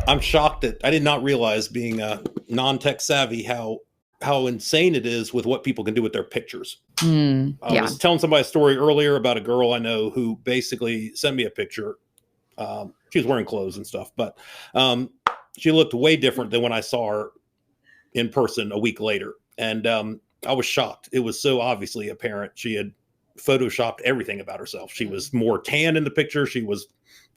I'm shocked that I did not realize, being non-tech savvy, how insane it is with what people can do with their pictures. I was telling somebody a story earlier about a girl I know who basically sent me a picture. She was wearing clothes and stuff, but she looked way different than when I saw her in person a week later. And I was shocked. It was so obviously apparent. She had photoshopped everything about herself. She was more tan in the picture. She was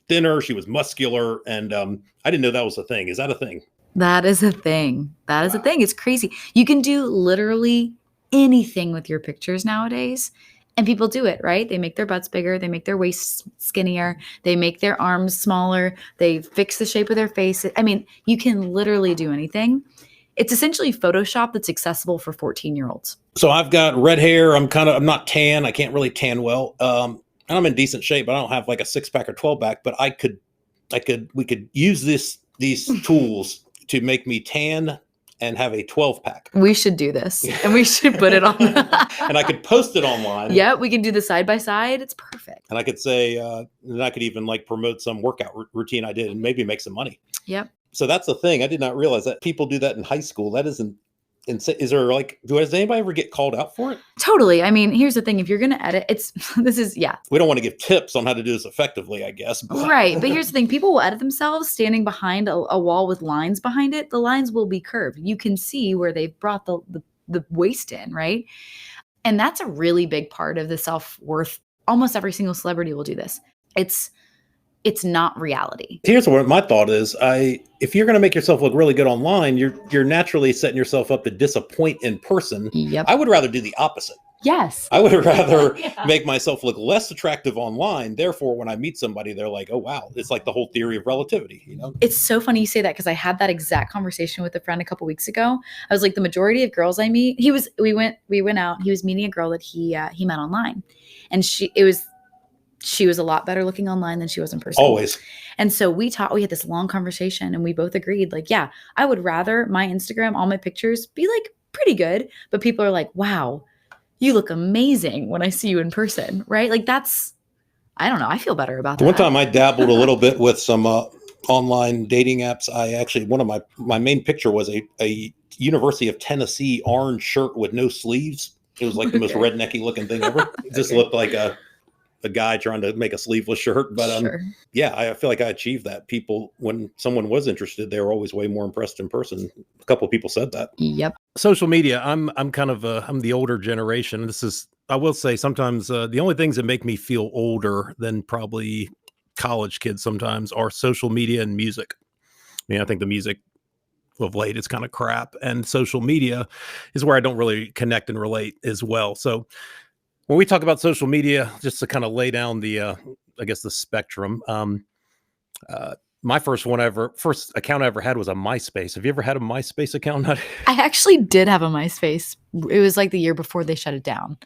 thinner. She was muscular. And I didn't know that was a thing. Is that a thing? That is a thing. That is a thing. It's crazy. You can do literally anything with your pictures nowadays. And people do it, right? They make their butts bigger. They make their waists skinnier. They make their arms smaller. They fix the shape of their face. I mean, you can literally do anything. It's essentially Photoshop that's accessible for 14-year-olds. So I've got red hair. I'm not tan. I can't really tan well. And I'm in decent shape. I don't have like a 6-pack or 12-pack, but we could use these tools to make me tan and have a 12-pack. We should do this, and we should put it on. And I could post it online. Yeah, we can do the side by side. It's perfect. And I could say, and I could even like promote some workout routine I did and maybe make some money. Yep. So that's the thing. I did not realize that people do that in high school. That isn't. Is there does anybody ever get called out for it? Totally. I mean, here's the thing. If you're going to edit, we don't want to give tips on how to do this effectively, I guess. But. Right. But here's the thing. People will edit themselves standing behind a wall with lines behind it. The lines will be curved. You can see where they've brought the waist in, right? And that's a really big part of the self-worth. Almost every single celebrity will do this. It's not reality. Here's what my thought is. If you're going to make yourself look really good online, you're naturally setting yourself up to disappoint in person. Yep. I would rather do the opposite. Yes. I would rather make myself look less attractive online. Therefore, when I meet somebody, they're like, oh, wow. It's like the whole theory of relativity, you know? It's so funny you say that, because I had that exact conversation with a friend a couple weeks ago. I was like, the majority of girls I meet, we went out, he was meeting a girl that he met online. And she was a lot better looking online than she was in person. Always. And so we had this long conversation, and we both agreed, like, yeah, I would rather my Instagram, all my pictures be like pretty good, but people are like, wow, you look amazing when I see you in person, right? Like I don't know. I feel better about that. One time I dabbled a little bit with some online dating apps. One of my main picture was a University of Tennessee orange shirt with no sleeves. It was like the most rednecky looking thing ever. It just looked like a guy trying to make a sleeveless shirt. But sure. Yeah, I feel like I achieved that. People, when someone was interested, they were always way more impressed in person. A couple of people said that. Yep. Social media. I'm kind of I'm the older generation. I will say sometimes the only things that make me feel older than probably college kids sometimes are social media and music. I mean, I think the music of late is kind of crap, and social media is where I don't really connect and relate as well. So when we talk about social media, just to kind of lay down the spectrum, my first account I ever had was a MySpace. Have you ever had a MySpace account? I actually did have a MySpace. It was like the year before they shut it down.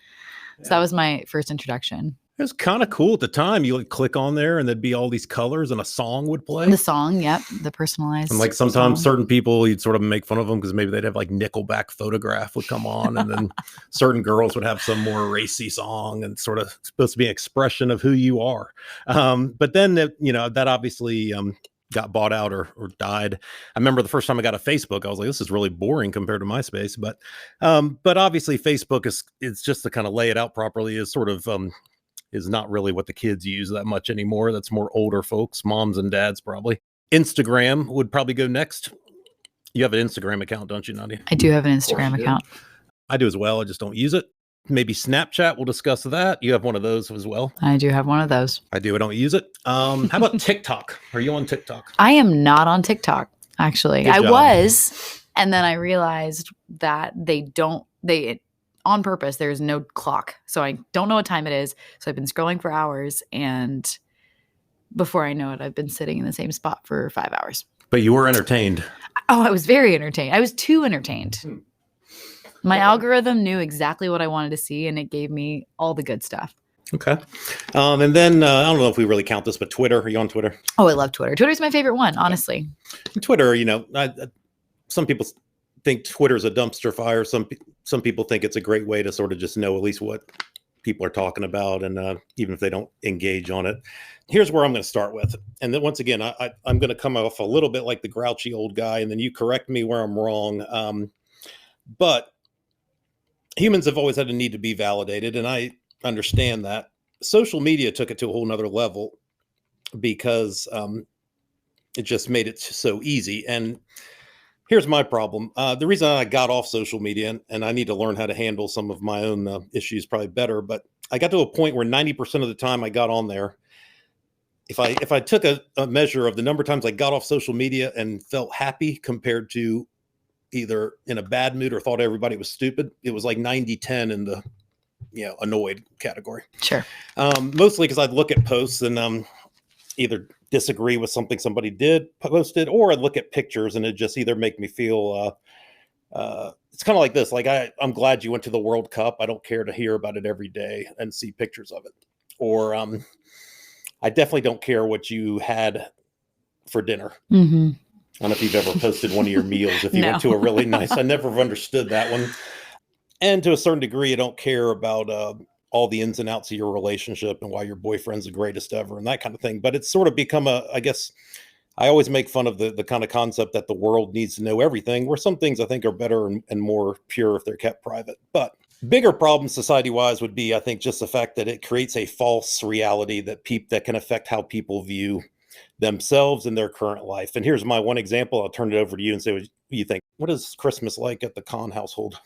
So that was my first introduction. It was kind of cool at the time. You would click on there and there'd be all these colors and a song would play. The song, yep. The personalized. And like sometimes certain people, you'd sort of make fun of them because maybe they'd have like Nickelback Photograph would come on. And then certain girls would have some more racy song and sort of supposed to be an expression of who you are. But then, that obviously got bought out or died. I remember the first time I got a Facebook, I was like, this is really boring compared to MySpace. But obviously Facebook is just to kind of lay it out properly is sort of, is not really what the kids use that much anymore. That's more older folks, moms and dads probably. Instagram would probably go next. You have an Instagram account, don't you, Nadia? I do have an Instagram account. I do as well. I just don't use it. Maybe Snapchat. We'll discuss that. You have one of those as well. I do have one of those. I do. I don't use it. How about TikTok? Are you on TikTok? I am not on TikTok, actually. I was, and then I realized that they on purpose, there's no clock. So I don't know what time it is. So I've been scrolling for hours, and before I know it, I've been sitting in the same spot for 5 hours. But you were entertained. Oh, I was very entertained. I was too entertained. My algorithm knew exactly what I wanted to see, and it gave me all the good stuff. Okay. And then I don't know if we really count this, but Twitter. Are you on Twitter? Oh, I love Twitter. Twitter's my favorite one, honestly. Twitter, some people think Twitter is a dumpster fire. Some people think it's a great way to sort of just know at least what people are talking about, and even if they don't engage on it. Here's where I'm going to start with. And then once again, I'm going to come off a little bit like the grouchy old guy, and then you correct me where I'm wrong. But humans have always had a need to be validated, and I understand that. Social media took it to a whole nother level because it just made it so easy. And here's my problem. The reason I got off social media, and I need to learn how to handle some of my own issues probably better, but I got to a point where 90% of the time I got on there, if I took a measure of the number of times I got off social media and felt happy compared to either in a bad mood or thought everybody was stupid, it was like 90-10 in the annoyed category. Sure. Mostly because I'd look at posts and either disagree with something somebody posted, or I'd look at pictures and it just either make me feel it's kind of like this, like I'm glad you went to the World Cup. I don't care to hear about it every day and see pictures of it. Or I definitely don't care what you had for dinner. Mm-hmm. I don't know if you've ever posted one of your meals. If you went to a really nice, I never understood that one. And to a certain degree, I don't care about all the ins and outs of your relationship and why your boyfriend's the greatest ever and that kind of thing. But it's sort of become I guess I always make fun of the kind of concept that the world needs to know everything, where some things I think are better and more pure if they're kept private. But bigger problem society-wise would be, I think, just the fact that it creates a false reality that can affect how people view themselves and their current life. And here's my one example. I'll turn it over to you and say what you think. What is Christmas like at the Kahn household?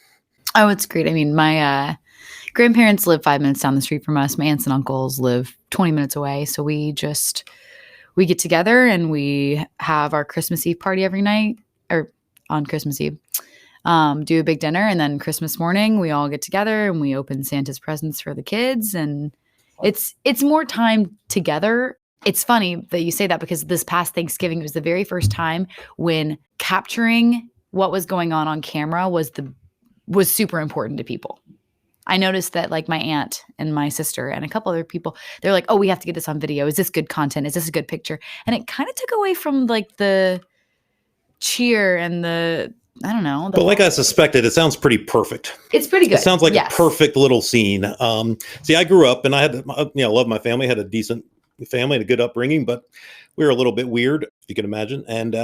Oh, it's great. I mean, my grandparents live 5 minutes down the street from us. My aunts and uncles live 20 minutes away. So we get together and we have our Christmas Eve party every night, or on Christmas Eve. Do a big dinner, and then Christmas morning we all get together and we open Santa's presents for the kids, and it's more time together. It's funny that you say that, because this past Thanksgiving was the very first time when capturing what was going on camera was super important to people. I noticed that, like, my aunt and my sister and a couple other people, they're like, oh, we have to get this on video. Is this good content? Is this a good picture? And it kind of took away from like the cheer and I don't know. But like I suspected, it sounds pretty perfect. It's pretty good. It sounds like a perfect little scene. See, I grew up and I had, love my family, had a decent family and a good upbringing, but we were a little bit weird, if you can imagine. And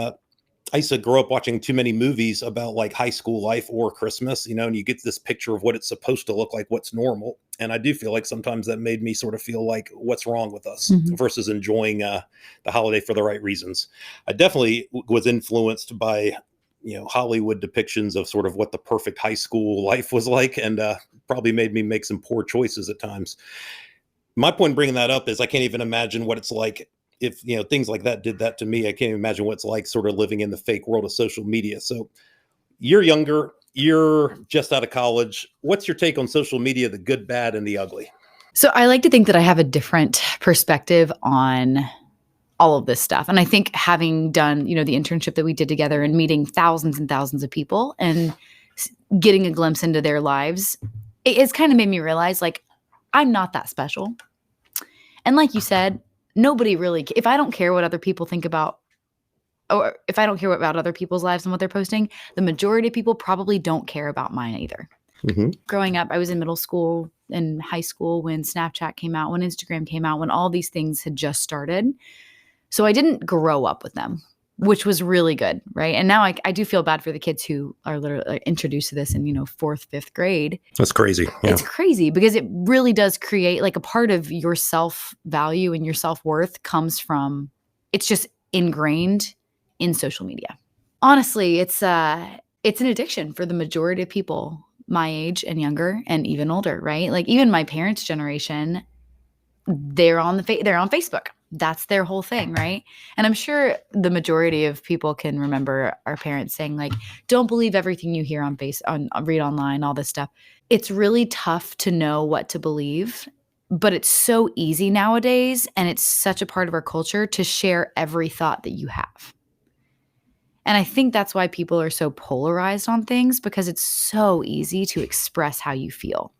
I used to grow up watching too many movies about like high school life or Christmas, and you get this picture of what it's supposed to look like, what's normal. And I do feel like sometimes that made me sort of feel like what's wrong with us versus enjoying the holiday for the right reasons. I definitely was influenced by Hollywood depictions of sort of what the perfect high school life was like, and probably made me make some poor choices at times. My point in bringing that up is I can't even imagine what it's like if things like that did that to me. I can't even imagine what it's like sort of living in the fake world of social media. So you're younger, you're just out of college. What's your take on social media, the good, bad, and the ugly? So I like to think that I have a different perspective on all of this stuff. And I think having done, the internship that we did together and meeting thousands and thousands of people and getting a glimpse into their lives, it's kind of made me realize, like, I'm not that special. And like you said, nobody really, if I don't care what other people think about, or if I don't care about other people's lives and what they're posting, the majority of people probably don't care about mine either. Mm-hmm. Growing up, I was in middle school and high school when Snapchat came out, when Instagram came out, when all these things had just started. So I didn't grow up with them, which was really good, right? And now I do feel bad for the kids who are literally introduced to this in, 4th, 5th grade. That's crazy. Yeah. It's crazy because it really does create, like, a part of your self-value and your self-worth comes from, it's just ingrained in social media. Honestly, it's an addiction for the majority of people my age and younger and even older, right? Like, even my parents' generation, they're on Facebook. That's their whole thing, right? And I'm sure the majority of people can remember our parents saying, like, don't believe everything you hear read online, all this stuff. It's really tough to know what to believe, but it's so easy nowadays, and it's such a part of our culture to share every thought that you have. And I think that's why people are so polarized on things, because it's so easy to express how you feel.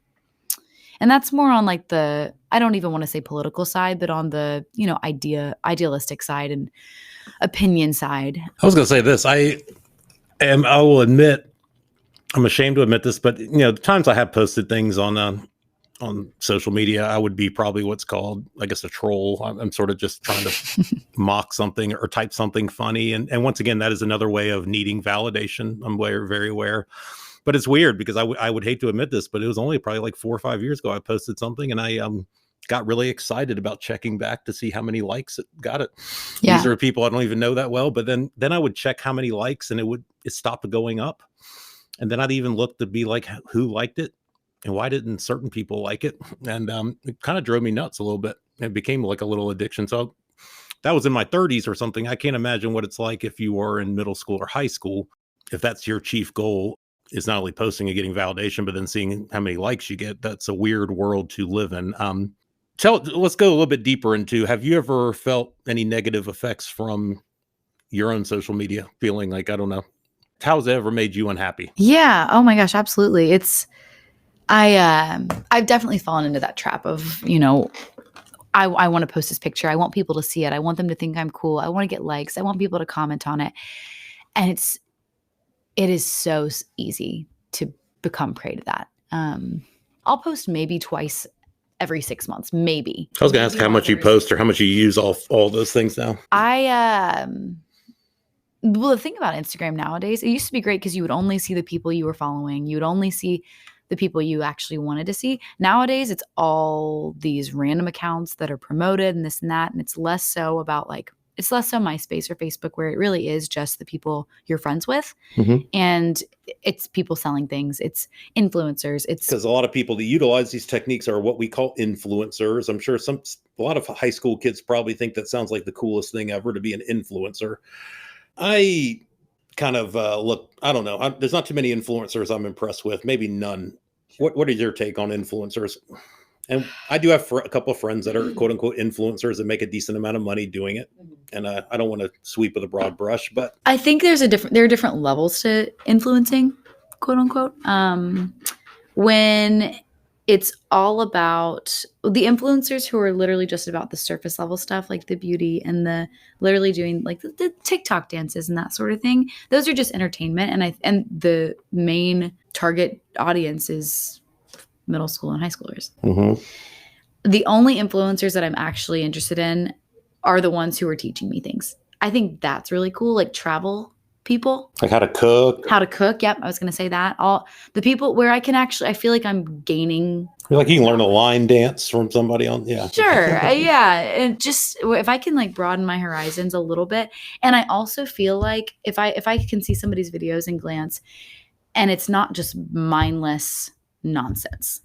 And that's more on, like, I don't even want to say political side, but on the, idealistic side and opinion side. I was going to say this. I will admit, I'm ashamed to admit this, but, the times I have posted things on on social media, I would be probably what's called, I guess, a troll. I'm sort of just trying to mock something or type something funny. And once again, that is another way of needing validation. I'm very aware. But it's weird because I would hate to admit this, but it was only probably like 4 or 5 years ago I posted something, and I got really excited about checking back to see how many likes it got. Yeah. These are people I don't even know that well, but then I would check how many likes, and it stopped going up. And then I'd even look to be like, who liked it? And why didn't certain people like it? And it kind of drove me nuts a little bit. It became like a little addiction. So that was in my 30s or something. I can't imagine what it's like if you were in middle school or high school, if that's your chief goal is not only posting and getting validation, but then seeing how many likes you get. That's a weird world to live in. Let's go a little bit deeper into, have you ever felt any negative effects from your own social media? Feeling like, I don't know, how's it ever made you unhappy? Yeah. Oh my gosh, absolutely. I've definitely fallen into that trap of, I want to post this picture. I want people to see it. I want them to think I'm cool. I want to get likes. I want people to comment on it. And it is so easy to become prey to that. I'll post maybe twice every 6 months, maybe. I was going to ask how much you post or how much you use all those things now. Well, the thing about Instagram nowadays, it used to be great because you would only see the people you were following. You would only see the people you actually wanted to see. Nowadays, it's all these random accounts that are promoted and this and that. And it's less so MySpace or Facebook, where it really is just the people you're friends with. Mm-hmm. And it's people selling things. It's influencers. It's because a lot of people that utilize these techniques are what we call influencers. I'm sure a lot of high school kids probably think that sounds like the coolest thing ever, to be an influencer. I kind of look, I don't know. There's not too many influencers I'm impressed with, maybe none. What is your take on influencers? And I do have a couple of friends that are quote unquote influencers that make a decent amount of money doing it. And I don't want to sweep with a broad brush, but I think there are different levels to influencing, quote unquote. When it's all about the influencers who are literally just about the surface level stuff, like the beauty and the literally doing like the TikTok dances and that sort of thing. Those are just entertainment. And the main target audience is middle school and high schoolers. Mm-hmm. The only influencers that I'm actually interested in are the ones who are teaching me things. I think that's really cool. Like travel people. Like how to cook. Yep. I was going to say that. All the people where I feel like I'm gaining. Like you can learn a line dance from somebody on. Yeah. Sure. Yeah. And just if I can like broaden my horizons a little bit. And I also feel like if I can see somebody's videos and glance and it's not just mindless nonsense.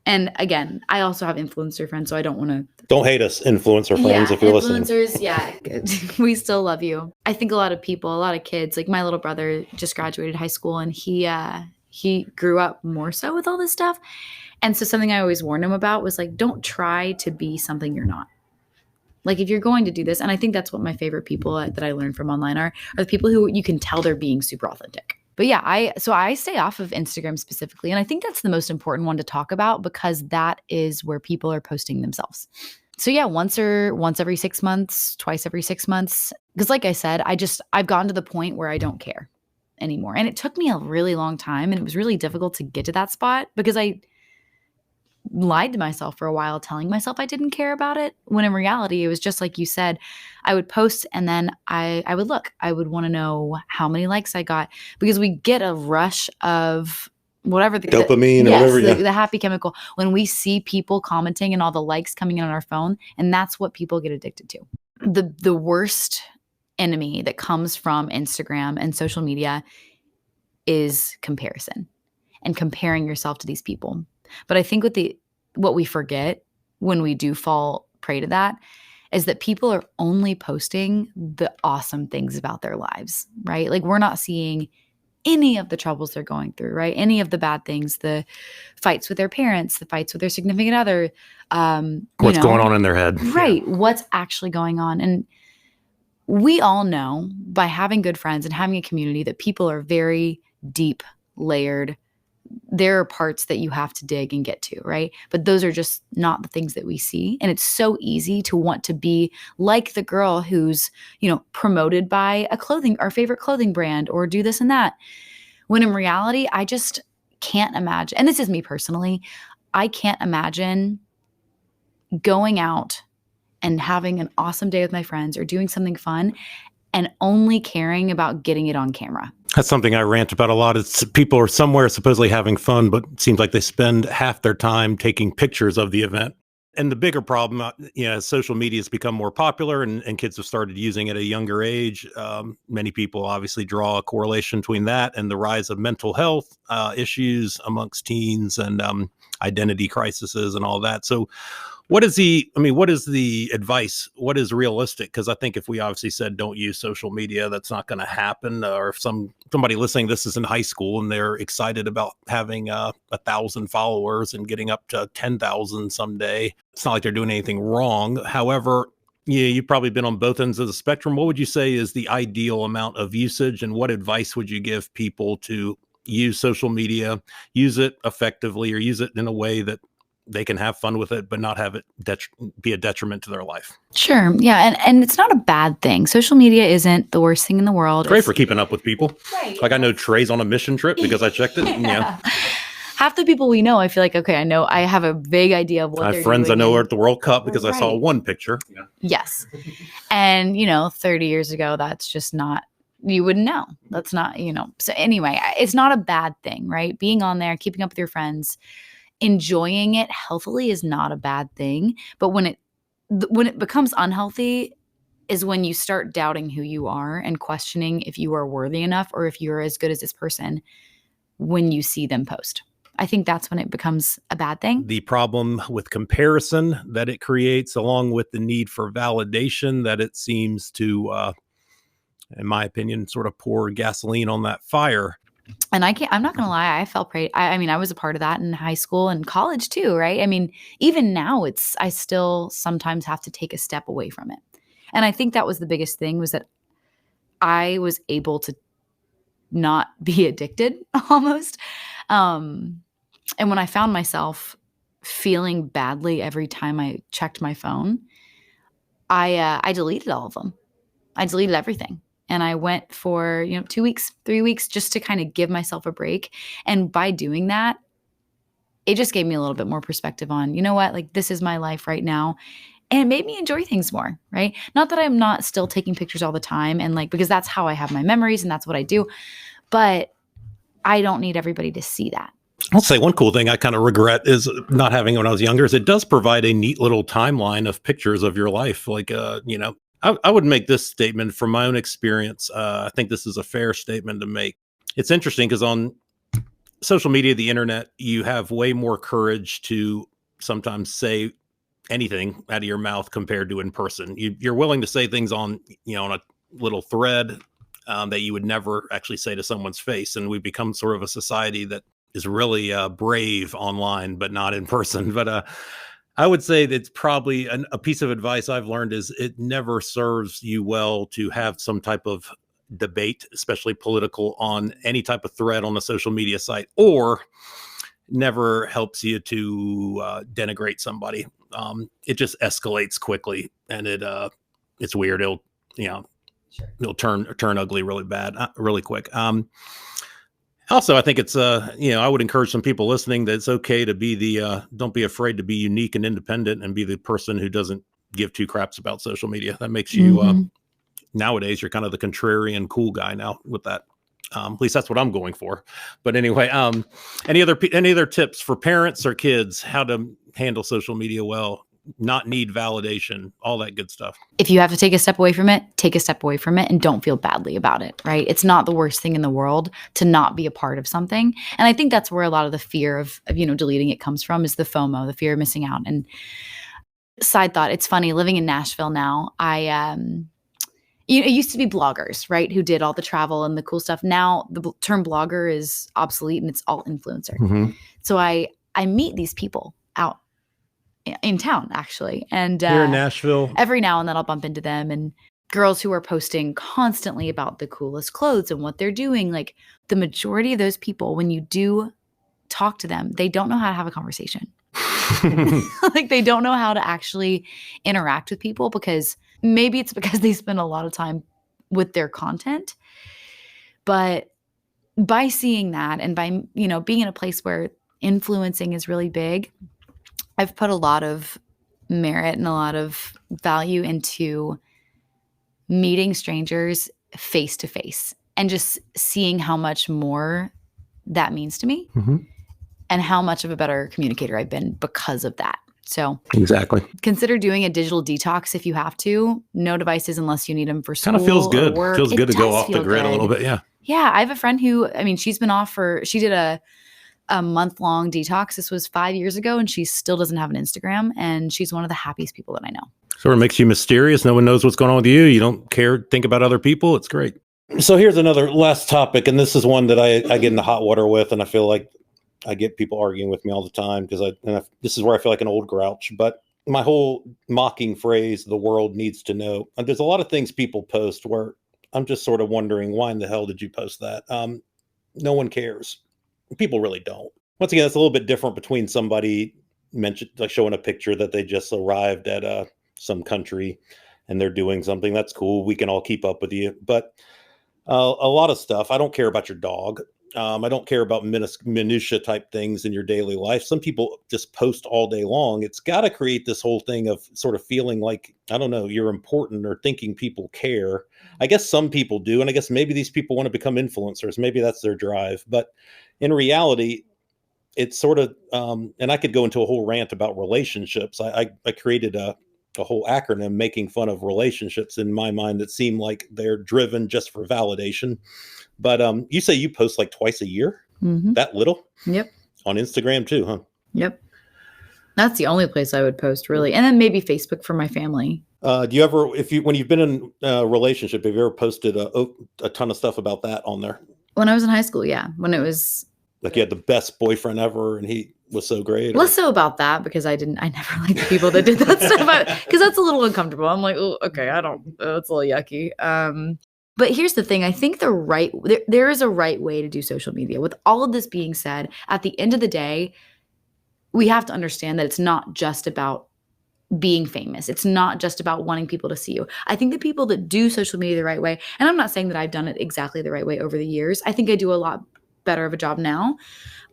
And again, I also have influencer friends, so I don't want to. Don't hate us, influencer friends, if you're listening. Influencers, yeah, we still love you. I think a lot of kids, like my little brother just graduated high school, and he grew up more so with all this stuff. And so something I always warned him about was like, don't try to be something you're not. Like if you're going to do this, and I think that's what my favorite people that I learned from online are the people who you can tell they're being super authentic. But yeah, I stay off of Instagram specifically. And I think that's the most important one to talk about because that is where people are posting themselves. So yeah, once every 6 months, twice every 6 months. Because like I said, I've gotten to the point where I don't care anymore. And it took me a really long time. And it was really difficult to get to that spot because I lied to myself for a while, telling myself I didn't care about it. When in reality, it was just like you said, I would post and then I would look. I would want to know how many likes I got because we get a rush of whatever the dopamine or whatever. The happy chemical when we see people commenting and all the likes coming in on our phone. And that's what people get addicted to. The worst enemy that comes from Instagram and social media is comparison and comparing yourself to these people. But I think what we forget when we do fall prey to that is that people are only posting the awesome things about their lives, right? Like we're not seeing any of the troubles they're going through, right? Any of the bad things, the fights with their parents, the fights with their significant other. What's going on in their head. Right. Yeah. What's actually going on. And we all know by having good friends and having a community that people are very deep, layered. There are parts that you have to dig and get to, right? But those are just not the things that we see. And it's so easy to want to be like the girl who's, promoted by our favorite clothing brand or do this and that. When in reality, I just can't imagine. And this is me personally. I can't imagine going out and having an awesome day with my friends or doing something fun and only caring about getting it on camera. That's something I rant about a lot. It's people are somewhere supposedly having fun, but it seems like they spend half their time taking pictures of the event. And the bigger problem, as social media has become more popular and kids have started using it at a younger age, many people obviously draw a correlation between that and the rise of mental health issues amongst teens and identity crises and all that. So what is the advice? What is realistic? Because I think if we obviously said don't use social media, that's not going to happen. Or if somebody listening, this is in high school and they're excited about having 1,000 followers and getting up to 10,000 someday, it's not like they're doing anything wrong. However, you've probably been on both ends of the spectrum. What would you say is the ideal amount of usage, and what advice would you give people to use social media, use it effectively, or use it in a way that they can have fun with it, but not have it be a detriment to their life? Sure. Yeah. And it's not a bad thing. Social media isn't the worst thing in the world. Great for keeping up with people. Right. Like I know Trey's on a mission trip because I checked it. Yeah. Half the people we know, I feel like, okay, I have a vague idea of what they're doing. I have friends I know are at the World Cup because I saw one picture. Yeah. Yes. And, 30 years ago, that's just not, you wouldn't know. That's not, So anyway, it's not a bad thing, right? Being on there, keeping up with your friends, enjoying it healthily is not a bad thing. But when it becomes unhealthy is when you start doubting who you are and questioning if you are worthy enough or if you're as good as this person when you see them post. I think that's when it becomes a bad thing. The problem with comparison that it creates, along with the need for validation that it seems to, in my opinion, sort of pour gasoline on that fire. And I'm not going to lie, I felt pretty, I was a part of that in high school and college too, right? I mean, even now I still sometimes have to take a step away from it. And I think that was the biggest thing, was that I was able to not be addicted almost. And when I found myself feeling badly every time I checked my phone, I deleted all of them. I deleted everything. And I went for, 2 weeks, 3 weeks, just to kind of give myself a break. And by doing that, it just gave me a little bit more perspective on, like, this is my life right now. And it made me enjoy things more, right? Not that I'm not still taking pictures all the time and because that's how I have my memories and that's what I do. But I don't need everybody to see that. I'll say one cool thing I kind of regret is not having it when I was younger is it does provide a neat little timeline of pictures of your life. Like, I would make this statement from my own experience. I think this is a fair statement to make. It's interesting because on social media, the internet, you have way more courage to sometimes say anything out of your mouth compared to in person. You're willing to say things on a little thread that you would never actually say to someone's face. And we've become sort of a society that is really brave online, but not in person. But I would say that it's probably a piece of advice I've learned is it never serves you well to have some type of debate, especially political, on any type of thread on a social media site, or never helps you to denigrate somebody. It just escalates quickly, and it's weird. It'll turn ugly really bad, really quick. Also, I think it's, I would encourage some people listening that it's okay to be don't be afraid to be unique and independent and be the person who doesn't give two craps about social media. That makes you, nowadays, you're kind of the contrarian cool guy now with that. At least that's what I'm going for. But anyway, any other tips for parents or kids how to handle social media well? Not need validation, all that good stuff. If you have to take a step away from it, take a step away from it and don't feel badly about it, right? It's not the worst thing in the world to not be a part of something. And I think that's where a lot of the fear of deleting it comes from, is the FOMO, the fear of missing out. And side thought, it's funny, living in Nashville now, it used to be bloggers, right, who did all the travel and the cool stuff. Now the term blogger is obsolete and it's all influencer. Mm-hmm. So I meet these people out in town, actually. And here in Nashville, every now and then I'll bump into them, and girls who are posting constantly about the coolest clothes and what they're doing. Like, the majority of those people, when you do talk to them, they don't know how to have a conversation. Like, they don't know how to actually interact with people, because maybe it's because they spend a lot of time with their content. But by seeing that, and by, being in a place where influencing is really big. I've put a lot of merit and a lot of value into meeting strangers face to face and just seeing how much more that means to me and how much of a better communicator I've been because of that. So exactly. Consider doing a digital detox if you have to. No devices unless you need them for school. Kind of feels good. Or work. Feels good to go off the feel grid good. a little bit. Yeah. Yeah. I have a friend who, I mean, she's been off she did a month-long detox. This was 5 years ago, and she still doesn't have an Instagram. And she's one of the happiest people that I know. Sort of makes you mysterious. No one knows what's going on with you. You don't care, think about other people. It's great. So here's another last topic, and this is one that I get into hot water with, and I feel like I get people arguing with me all the time because this is where I feel like an old grouch. But my whole mocking phrase, the world needs to know. And there's a lot of things people post where I'm just sort of wondering, why in the hell did you post that? No one cares. People really don't. Once again, it's a little bit different between somebody like showing a picture that they just arrived at some country and they're doing something. That's cool. We can all keep up with you. But a lot of stuff, I don't care about your dog. I don't care about minutia type things in your daily life. Some people just post all day long. It's got to create this whole thing of sort of feeling like, I don't know, you're important or thinking people care. I guess some people do. And I guess maybe these people want to become influencers. Maybe that's their drive. But in reality, it's sort of, and I could go into a whole rant about relationships. I created a whole acronym making fun of relationships in my mind that seem like they're driven just for validation. But you say you post like twice a year? Mm-hmm. That little? Yep. On Instagram too, huh? Yep. That's the only place I would post, really. And then maybe Facebook for my family. Do you ever, when you've been in a relationship, have you ever posted a ton of stuff about that on there? When I was in high school, yeah. When it was... Like you had the best boyfriend ever and he was so great? Less so about that because I never liked the people that did that stuff. Because that's a little uncomfortable. I'm like, oh, okay, it's a little yucky. But here's the thing. I think there is a right way to do social media. With all of this being said, at the end of the day, we have to understand that it's not just about being famous. It's not just about wanting people to see you. I think the people that do social media the right way, and I'm not saying that I've done it exactly the right way over the years. I think I do a lot better of a job now,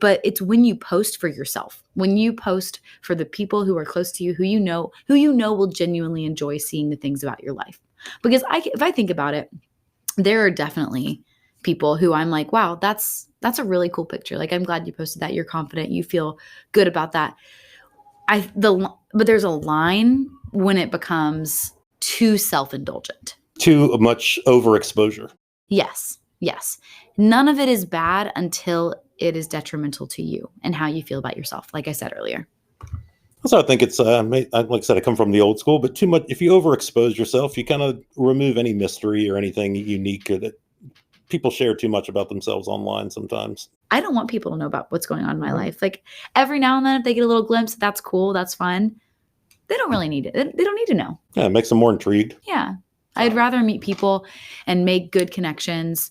but it's when you post for yourself, when you post for the people who are close to you, who you know will genuinely enjoy seeing the things about your life. Because if I think about it, there are definitely people who I'm like, wow, that's a really cool picture. Like, I'm glad you posted that. You're confident. You feel good about that. But there's a line when it becomes too self-indulgent. Too much overexposure. Yes. None of it is bad until it is detrimental to you and how you feel about yourself, like I said earlier. So I think it's, like I said, I come from the old school, but too much, if you overexpose yourself, you kind of remove any mystery or anything unique that people share too much about themselves online sometimes. I don't want people to know about what's going on in my life. Like, every now and then, if they get a little glimpse, that's cool, that's fun. They don't really need it. They don't need to know. Yeah, it makes them more intrigued. Yeah. I'd rather meet people and make good connections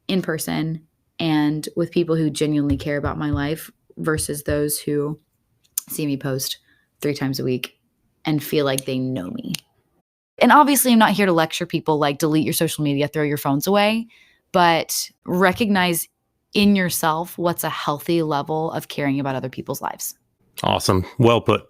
in person and with people who genuinely care about my life versus those who see me post 3 times a week and feel like they know me. And obviously, I'm not here to lecture people like delete your social media, throw your phones away, but recognize in yourself what's a healthy level of caring about other people's lives. Awesome. Well put.